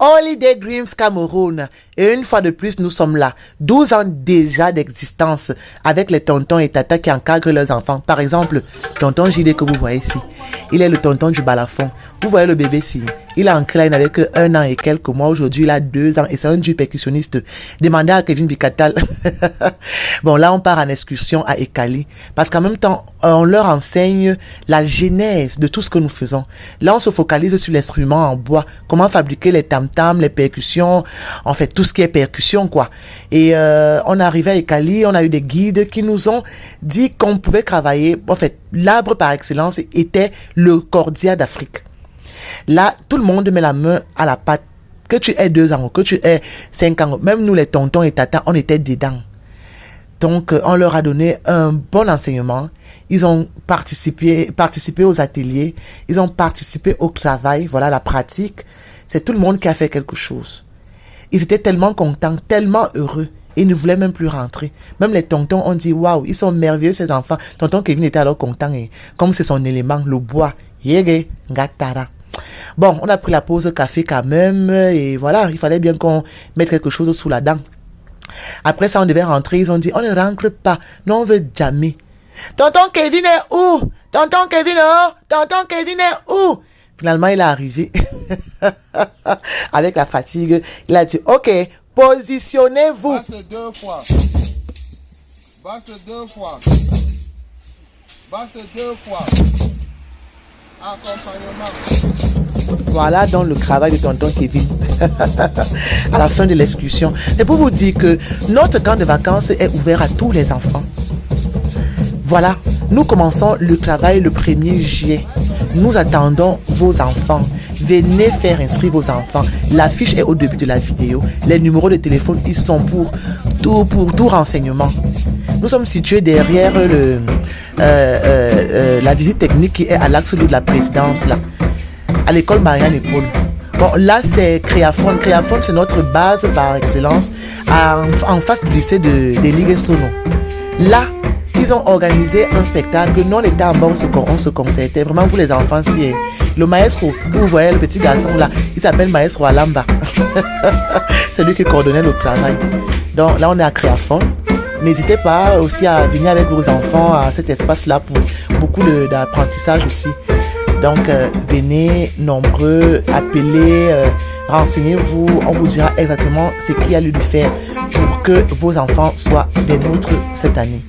Holiday Dreams Cameroun. Et une fois de plus, nous sommes là. 12 ans déjà d'existence avec les tontons et tatas qui encadrent leurs enfants. Par exemple, tonton JD que vous voyez ici. Il est le tonton du balafon. Vous voyez le bébé ici. Il a ancré là, il n'avait que 1 an et quelques mois. Aujourd'hui, il a 2 ans et c'est un dur percussionniste. Demandez à Kevin Bikatal. Bon, là, on part en excursion à Ekali. Parce qu'en même temps, on leur enseigne la genèse de tout ce que nous faisons. Là, on se focalise sur l'instrument en bois. Comment fabriquer les tam-tams, les percussions. En fait, tout ce qui est percussion, quoi. Et on est arrivé à Ekali, on a eu des guides qui nous ont dit qu'on pouvait travailler. En fait, l'arbre par excellence était le cordia d'Afrique. Là, tout le monde met la main à la pâte. Que tu aies 2 ans, que tu aies 5 ans, même nous les tontons et tatas, on était dedans. Donc, on leur a donné un bon enseignement. Ils ont participé aux ateliers. Ils ont participé au travail. Voilà, la pratique. C'est tout le monde qui a fait quelque chose. Ils étaient tellement contents, tellement heureux. Ils ne voulaient même plus rentrer. Même les tontons ont dit, waouh, ils sont merveilleux ces enfants. Tonton Kevin était alors content. Et comme c'est son élément, le bois. Yége, ngatara. Bon, on a pris la pause café quand même. Et voilà, il fallait bien qu'on mette quelque chose sous la dent. Après ça, on devait rentrer. Ils ont dit, on ne rentre pas. Non, on veut jamais. Tonton Kevin est où? Tonton Kevin est où? Tonton Kevin est où? Finalement, il est arrivé. Avec la fatigue. Il a dit, ok, positionnez-vous. Basse 2 fois. Basse 2 fois. Basse 2 fois. Accompagnement. Voilà donc le travail de tonton Kevin. À la fin de l'excursion. C'est pour vous dire que notre camp de vacances est ouvert à tous les enfants. Voilà, nous commençons le travail le 1er juillet. Nous attendons vos enfants. Venez faire inscrire vos enfants. L'affiche est au début de la vidéo. Les numéros de téléphone, ils sont pour tout renseignement. Nous sommes situés derrière la visite technique qui est à l'axe de la présidence, là, à l'école Marianne et Paul. Bon, là, c'est Créaphone. Créaphone, c'est notre base par excellence en face du lycée de Ligue Sono. Là, ils ont organisé un spectacle. Nous, on était en bas, on se concertait. Vraiment, vous les enfants, si le maestro, vous voyez le petit garçon là, il s'appelle Maestro Alamba. C'est lui qui coordonnait le travail. Donc là, on est à Créaphone. N'hésitez pas aussi à venir avec vos enfants à cet espace-là pour beaucoup d'apprentissage aussi. Donc, venez nombreux, appelez, renseignez-vous. On vous dira exactement ce qu'il y a lieu de faire pour que vos enfants soient des nôtres cette année.